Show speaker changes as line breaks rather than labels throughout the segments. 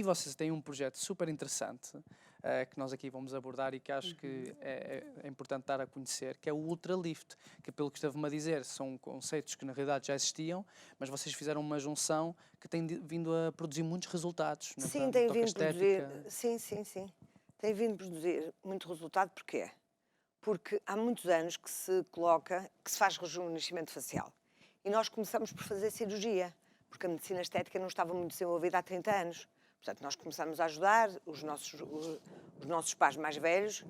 vocês têm um projeto super interessante que nós aqui vamos abordar e que acho que é importante dar a conhecer, que é o Ultralift, que pelo que esteve-me a dizer, são conceitos que na realidade já existiam, mas vocês fizeram uma junção que tem vindo a produzir muitos resultados.
Sim, tem vindo a produzir, sim. Tem vindo a produzir muito resultado, porquê? Porque há muitos anos que se faz rejuvenescimento facial. E nós começamos por fazer cirurgia, porque a medicina estética não estava muito desenvolvida há 30 anos. Portanto, nós começamos a ajudar os nossos pais mais velhos,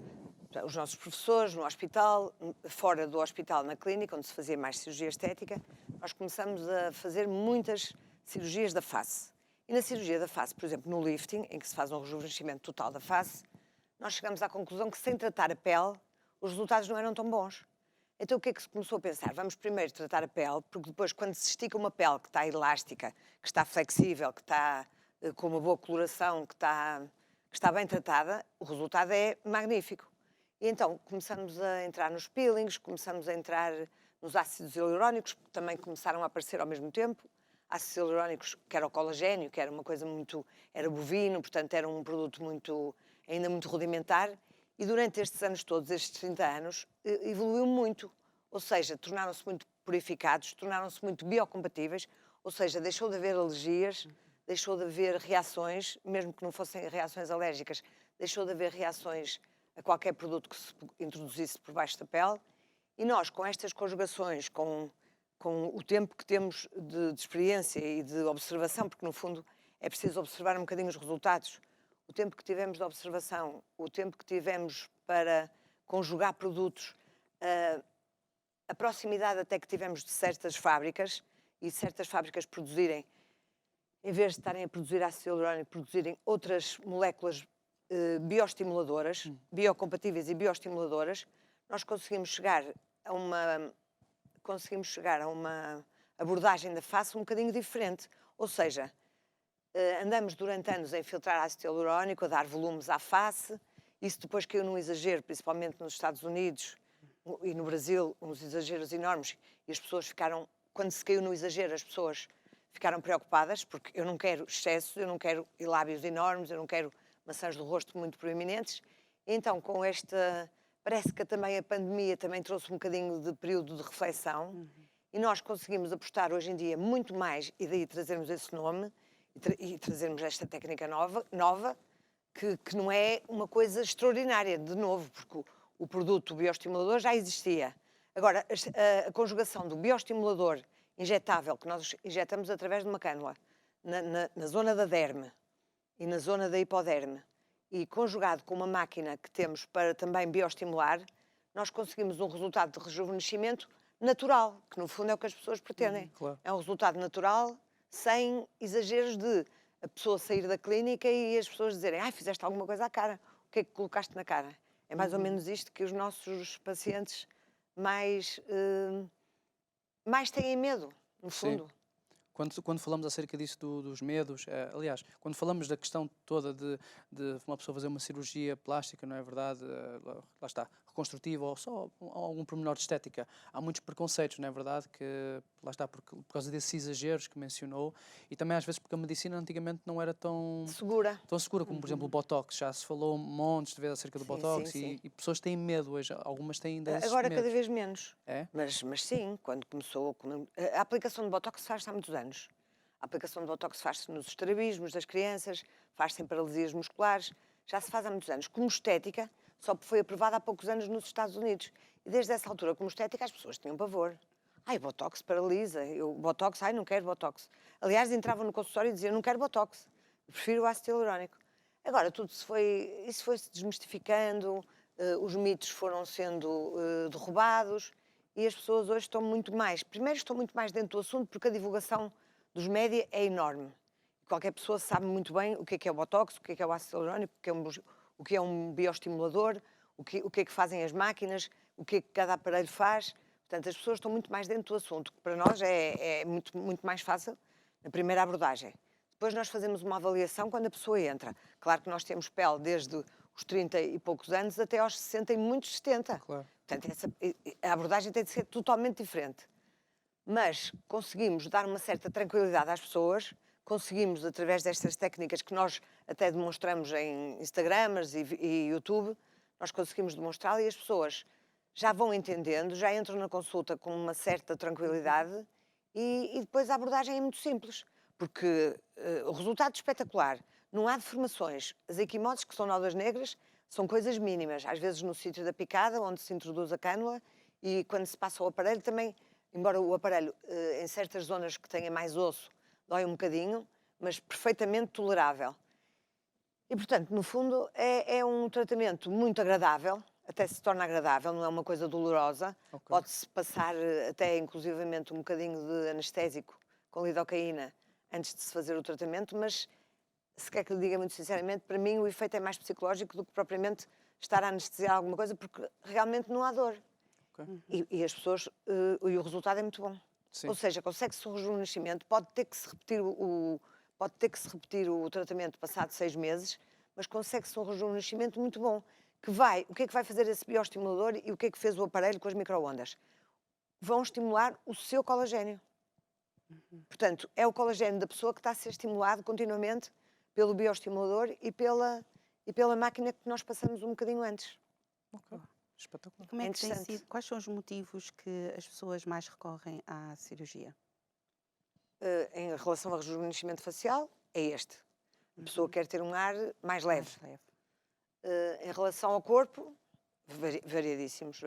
os nossos professores no hospital, fora do hospital, na clínica, onde se fazia mais cirurgia estética. Nós começamos a fazer muitas cirurgias da face. E na cirurgia da face, por exemplo, no lifting, em que se faz um rejuvenescimento total da face, nós chegamos à conclusão que sem tratar a pele, os resultados não eram tão bons. Então o que é que se começou a pensar? Vamos primeiro tratar a pele, porque depois quando se estica uma pele que está elástica, que está flexível, que está com uma boa coloração, que está bem tratada, o resultado é magnífico. E então começamos a entrar nos peelings, começamos a entrar nos ácidos hialurónicos, que também começaram a aparecer ao mesmo tempo. Ácidos hialurónicos, que era o colagênio, que era uma coisa muito... era bovino, portanto era um produto ainda muito rudimentar. E durante estes anos todos, estes 30 anos, evoluiu muito. Ou seja, tornaram-se muito purificados, tornaram-se muito biocompatíveis, ou seja, deixou de haver alergias, deixou de haver reações, mesmo que não fossem reações alérgicas, deixou de haver reações a qualquer produto que se introduzisse por baixo da pele. E nós, com estas conjugações, com o tempo que temos de experiência e de observação, porque no fundo é preciso observar um bocadinho os resultados, o tempo que tivemos de observação, o tempo que tivemos para conjugar produtos, a proximidade até que tivemos de certas fábricas, e certas fábricas produzirem, em vez de estarem a produzir ácido hialurónico, produzirem outras moléculas bioestimuladoras, biocompatíveis e bioestimuladoras, nós conseguimos chegar a uma abordagem da face um bocadinho diferente. Ou seja, andamos durante anos a infiltrar ácido hialurónico, a dar volumes à face. Isso depois caiu num exagero, principalmente nos Estados Unidos e no Brasil, uns exageros enormes. E as pessoas ficaram, quando se caiu no exagero, as pessoas ficaram preocupadas, porque eu não quero excesso, eu não quero lábios enormes, eu não quero maçãs do rosto muito proeminentes. E então, com esta... Parece que também a pandemia também trouxe um bocadinho de período de reflexão. E nós conseguimos apostar hoje em dia muito mais, e daí trazermos esse nome, e trazermos esta técnica nova que não é uma coisa extraordinária, de novo, porque o produto bioestimulador já existia. Agora, a conjugação do bioestimulador injetável, que nós injetamos através de uma cânula, na zona da derme e na zona da hipoderme, e conjugado com uma máquina que temos para também bioestimular, nós conseguimos um resultado de rejuvenescimento natural, que no fundo é o que as pessoas pretendem.
Claro.
É um resultado natural, sem exageros de a pessoa sair da clínica e as pessoas dizerem: fizeste alguma coisa à cara, o que é que colocaste na cara? É mais ou menos isto que os nossos pacientes mais têm medo, no fundo.
Sim. Quando falamos acerca disso dos medos, aliás, quando falamos da questão toda de uma pessoa fazer uma cirurgia plástica, não é verdade? Lá está, reconstrutiva ou só algum pormenor de estética, há muitos preconceitos, não é verdade? Que lá está, por causa desses exageros que mencionou, e também às vezes porque a medicina antigamente não era tão
Segura.
como, por exemplo, o Botox. Já se falou montes de vezes acerca do Botox
sim.
E pessoas têm medo hoje, algumas têm ainda esses
Agora
medos.
cada vez menos.
É?
Mas sim, quando começou... A aplicação de Botox faz-se há muitos anos. A aplicação de Botox faz-se nos estrabismos das crianças, faz-se em paralisias musculares, já se faz há muitos anos. Como estética, só foi aprovada há poucos anos nos Estados Unidos. E desde essa altura, como estética, as pessoas tinham pavor. Botox paralisa. Botox, não quero Botox. Aliás, entravam no consultório e diziam: não quero Botox, eu prefiro o ácido hialurónico. Agora, isso foi-se desmistificando, os mitos foram sendo derrubados e as pessoas hoje estão muito mais... Primeiro, estão muito mais dentro do assunto, porque a divulgação dos média é enorme. Qualquer pessoa sabe muito bem o que é o Botox, o que é o ácido hialurónico, o que é um bioestimulador, o que é que fazem as máquinas, o que é que cada aparelho faz. Portanto, as pessoas estão muito mais dentro do assunto, que para nós é muito mais fácil na primeira abordagem. Depois nós fazemos uma avaliação quando a pessoa entra. Claro que nós temos pele desde os 30 e poucos anos até aos 60 e muitos 70.
Claro.
Portanto, a abordagem tem de ser totalmente diferente. Mas conseguimos dar uma certa tranquilidade às pessoas, conseguimos, através destas técnicas que nós até demonstramos em Instagrams e YouTube, nós conseguimos demonstrá-la e as pessoas já vão entendendo, já entram na consulta com uma certa tranquilidade e depois a abordagem é muito simples, porque o resultado é espetacular. Não há deformações. As equimoses, que são nódoas negras, são coisas mínimas. Às vezes no sítio da picada, onde se introduz a cânula, e quando se passa o aparelho também, embora o aparelho em certas zonas que tenha mais osso, dói um bocadinho, mas perfeitamente tolerável. E, portanto, no fundo, é um tratamento muito agradável, até se torna agradável, não é uma coisa dolorosa.
Ok.
Pode-se passar até, inclusivamente, um bocadinho de anestésico com lidocaína antes de se fazer o tratamento, mas, se quer que lhe diga muito sinceramente, para mim o efeito é mais psicológico do que propriamente estar a anestesiar alguma coisa, porque realmente não há dor.
Ok.
E as pessoas, e o resultado é muito bom.
Sim.
Ou seja, consegue-se um rejuvenescimento, pode ter que se repetir o tratamento passado 6 meses, mas consegue-se um rejuvenescimento muito bom. O que é que vai fazer esse bioestimulador e o que é que fez o aparelho com as microondas? Vão estimular o seu colagênio. Portanto, é o colagênio da pessoa que está a ser estimulado continuamente pelo bioestimulador e pela máquina que nós passamos um bocadinho antes.
Ok. Espetacular.
Como é
É
que tem
interessante.
sido? Quais são os motivos que as pessoas mais recorrem à cirurgia?
Em relação ao rejuvenescimento facial, é este. A pessoa quer ter um ar mais leve.
Mais leve.
Em relação ao corpo, variadíssimos.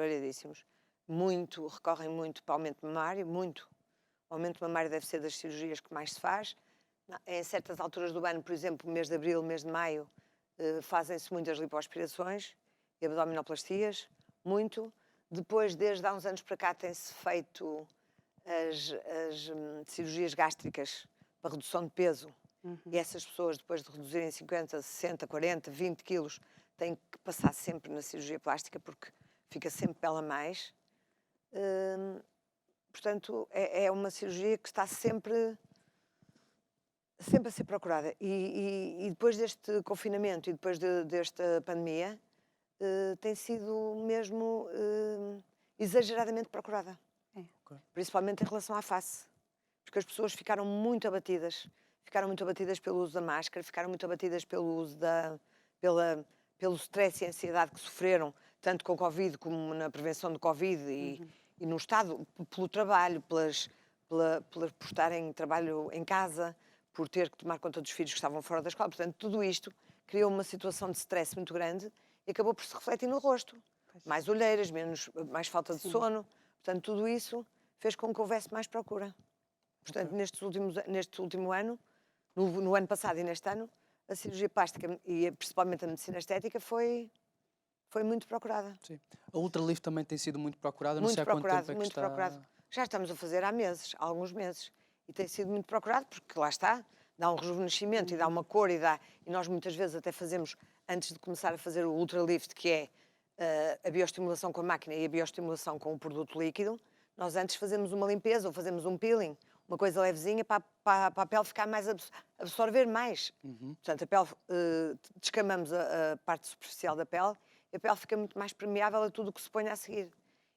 Recorrem muito para o aumento mamário, muito. O aumento mamário deve ser das cirurgias que mais se faz. Em certas alturas do ano, por exemplo, mês de abril, mês de maio, fazem-se muitas lipoaspirações e abdominoplastias, muito. Depois, desde há uns anos para cá, tem-se feito as cirurgias gástricas para redução de peso. E essas pessoas, depois de reduzirem 50, 60, 40, 20 quilos, têm que passar sempre na cirurgia plástica porque fica sempre pele a mais. Portanto, é uma cirurgia que está sempre a ser procurada. E depois deste confinamento e depois desta pandemia, tem sido mesmo exageradamente procurada.
Ok.
Principalmente em relação à face. Porque as pessoas ficaram muito abatidas pelo uso da máscara, ficaram muito abatidas pelo uso pelo stress e ansiedade que sofreram, tanto com o Covid como na prevenção do Covid e no estado, pelo trabalho, por estarem em trabalho em casa, por ter que tomar conta dos filhos que estavam fora da escola. Portanto, tudo isto criou uma situação de stress muito grande e acabou por se refletir no rosto. Mais olheiras, mais falta de sono. Portanto, tudo isso fez com que houvesse mais procura. Portanto, neste último ano, no ano passado e neste ano, a cirurgia plástica e principalmente a medicina estética foi muito procurada.
Sim. A Ultralift também tem sido muito procurada. Não
Muito
sei há quanto
procurado,
tempo é que
muito
está...
procurado. Já estamos a fazer há alguns meses. E tem sido muito procurado porque lá está, dá um rejuvenescimento e dá uma cor e nós muitas vezes até fazemos, antes de começar a fazer o Ultralift, que é a bioestimulação com a máquina e a bioestimulação com o produto líquido, nós antes fazemos uma limpeza ou fazemos um peeling, uma coisa levezinha para a pele ficar mais, absorver mais. Portanto, a pele, descamamos a parte superficial da pele e a pele fica muito mais permeável a tudo o que se põe a seguir.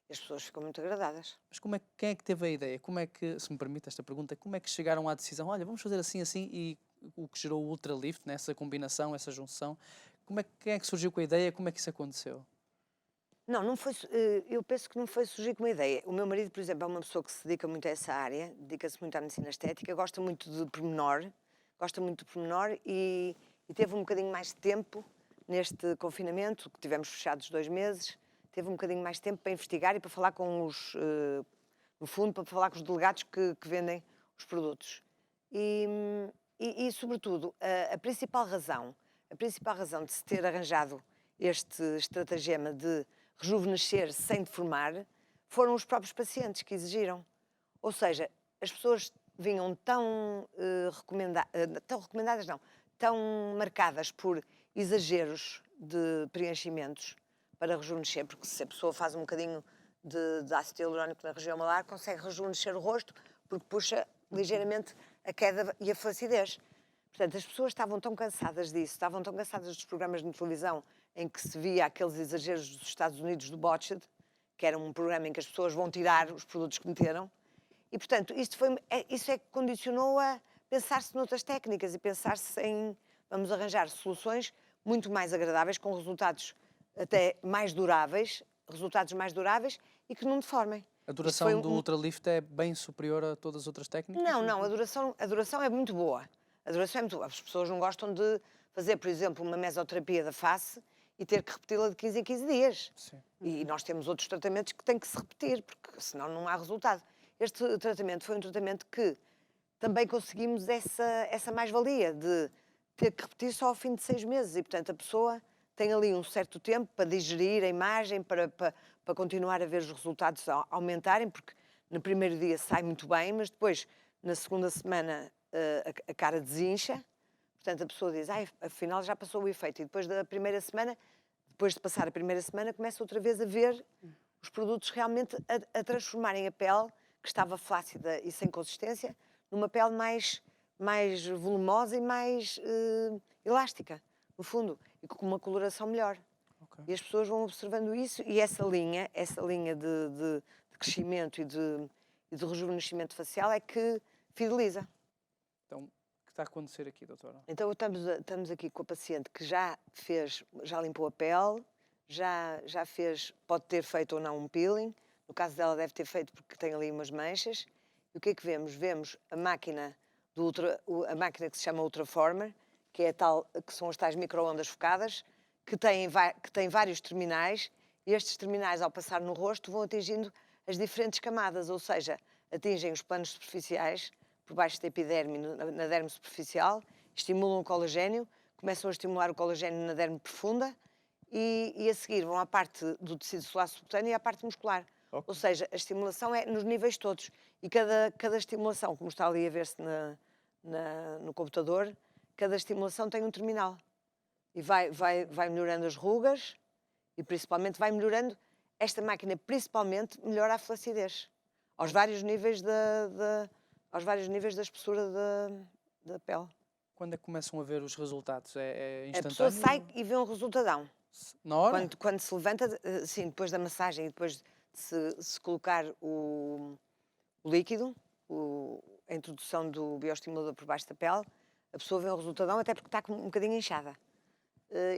E as pessoas ficam muito agradadas.
Mas quem é que teve a ideia? Como é que, se me permite esta pergunta, como é que chegaram à decisão? Olha, vamos fazer assim, assim, e o que gerou o Ultralift, né? Essa combinação, essa junção. Quem é que surgiu com a ideia? Como é que isso aconteceu?
Não foi. Eu penso que não foi surgir com uma ideia. O meu marido, por exemplo, é uma pessoa que se dedica muito a essa área, dedica-se muito à medicina estética, gosta muito de pormenor, e teve um bocadinho mais de tempo neste confinamento, que tivemos fechados 2 meses, teve um bocadinho mais de tempo para investigar e para falar com no fundo, para falar com os delegados que vendem os produtos. E sobretudo, a principal razão de se ter arranjado este estratagema de rejuvenescer sem deformar, foram os próprios pacientes que exigiram. Ou seja, as pessoas vinham tão recomendadas, não, tão marcadas por exageros de preenchimentos para rejuvenescer, porque se a pessoa faz um bocadinho de ácido hialurónico na região malar, consegue rejuvenescer o rosto, porque puxa ligeiramente a queda e a flacidez. Portanto, as pessoas estavam tão cansadas disso, estavam tão cansadas dos programas de televisão em que se via aqueles exageros dos Estados Unidos do Botched, que era um programa em que as pessoas vão tirar os produtos que meteram. E, portanto, isso é que condicionou a pensar-se noutras técnicas e pensar-se em, vamos arranjar soluções muito mais agradáveis, com resultados até mais duráveis, e que não deformem.
A duração do ultralift é bem superior a todas as outras técnicas?
Não, a duração é muito boa. A duração é muito boa. As pessoas não gostam de fazer, por exemplo, uma mesoterapia da face e ter que repeti-la de 15 em 15 dias.
Sim.
E nós temos outros tratamentos que têm que se repetir, porque senão não há resultado. Este tratamento foi um tratamento que também conseguimos essa mais-valia de ter que repetir só ao fim de 6 meses. E, portanto, a pessoa tem ali um certo tempo para digerir a imagem, para continuar a ver os resultados aumentarem, porque no primeiro dia sai muito bem, mas depois, na segunda semana, a cara desincha. Portanto, a pessoa diz, afinal já passou o efeito. E depois da primeira semana, depois de passar a primeira semana, começa outra vez a ver os produtos realmente a transformarem a pele, que estava flácida e sem consistência, numa pele mais volumosa e mais elástica, no fundo, e com uma coloração melhor. Okay. E as pessoas vão observando isso, e essa linha de crescimento e de rejuvenescimento facial é que fideliza.
Então, o que está a acontecer aqui, doutora?
Então, estamos aqui com a paciente que já limpou a pele, já fez, pode ter feito ou não um peeling. No caso dela deve ter feito porque tem ali umas manchas. E o que é que vemos? Vemos a máquina que se chama Ultraformer, que são as tais micro-ondas focadas, que têm vários terminais, e estes terminais, ao passar no rosto, vão atingindo as diferentes camadas, ou seja, atingem os planos superficiais, por baixo da epiderme, na derme superficial, estimulam o colagênio, começam a estimular o colagênio na derme profunda, e a seguir vão à parte do tecido solar subcutâneo e à parte muscular. Okay. Ou seja, a estimulação é nos níveis todos. E cada estimulação, como está ali a ver-se no computador, cada estimulação tem um terminal. E vai melhorando as rugas e principalmente vai melhorando, esta máquina principalmente melhora a flacidez, aos vários níveis da espessura da pele.
Quando é que começam a ver os resultados? É instantâneo?
A pessoa sai e vê um resultadão.
Na hora?
Quando se levanta, sim, depois da massagem e depois de se colocar o líquido, a introdução do bioestimulador por baixo da pele, a pessoa vê um resultadão até porque está um bocadinho inchada.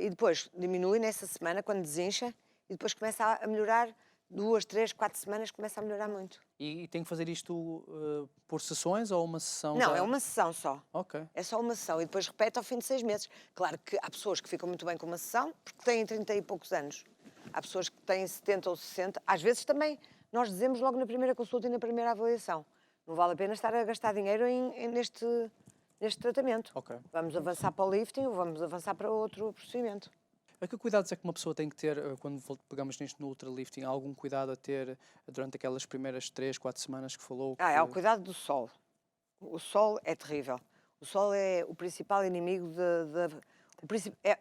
E depois diminui nessa semana, quando desincha, e depois começa a melhorar, 2, 3, 4 semanas, começa a melhorar muito.
E tem que fazer isto por sessões ou uma sessão?
Não, é uma sessão só.
Ok.
É só uma sessão e depois repete ao fim de 6 meses. Claro que há pessoas que ficam muito bem com uma sessão, porque têm 30 e poucos anos. Há pessoas que têm 70 ou 60. Às vezes também, nós dizemos logo na primeira consulta e na primeira avaliação, não vale a pena estar a gastar dinheiro neste tratamento.
Okay.
Vamos avançar para o lifting ou vamos avançar para outro procedimento.
A que cuidados é que uma pessoa tem que ter quando pegamos nisto no ultralifting? Há algum cuidado a ter durante aquelas primeiras 3, 4 semanas que falou?
É o cuidado do sol. O sol é terrível. O sol é o principal inimigo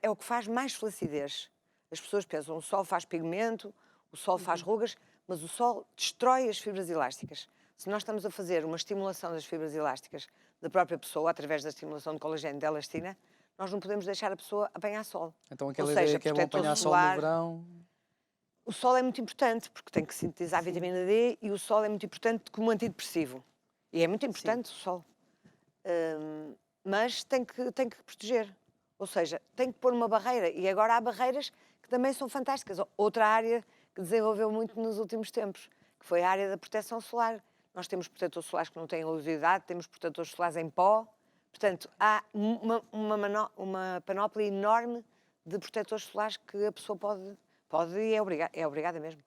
é o que faz mais flacidez. As pessoas pensam, o sol faz pigmento, o sol faz rugas, mas o sol destrói as fibras elásticas. Se nós estamos a fazer uma estimulação das fibras elásticas da própria pessoa, através da estimulação de colagênio de elastina, nós não podemos deixar a pessoa apanhar sol.
Então aquela ideia que é bom apanhar sol no verão...
O sol é muito importante, porque tem que sintetizar a vitamina D, e o sol é muito importante como antidepressivo. E é muito importante o sol. Mas tem que proteger. Ou seja, tem que pôr uma barreira. E agora há barreiras que também são fantásticas. Outra área que desenvolveu muito nos últimos tempos, que foi a área da proteção solar. Nós temos protetores solares que não têm oleosidade, temos protetores solares em pó. Portanto, há uma panóplia enorme de protetores solares que a pessoa pode e é obrigada mesmo.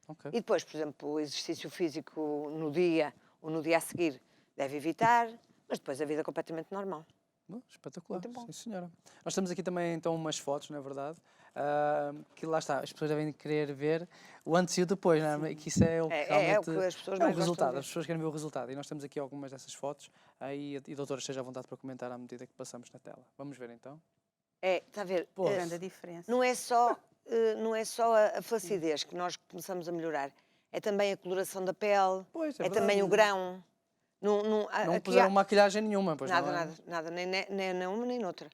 Okay.
E depois, por exemplo, o exercício físico no dia ou no dia a seguir deve evitar, mas depois a vida é completamente normal.
Espetacular, sim senhora. Nós temos aqui também então umas fotos, não é verdade? Que lá está, as pessoas devem querer ver o antes e o depois, não é? Que isso é o que realmente
o que as pessoas
é o resultado, as pessoas querem ver o resultado. E nós temos aqui algumas dessas fotos, e doutora, esteja à vontade para comentar à medida que passamos na tela. Vamos ver então.
Está a ver?
Grande a diferença.
Não é só a flacidez que nós começamos a melhorar, é também a coloração da pele, é também o grão.
Não puseram maquilhagem nenhuma, pois
nada, nem uma nem noutra.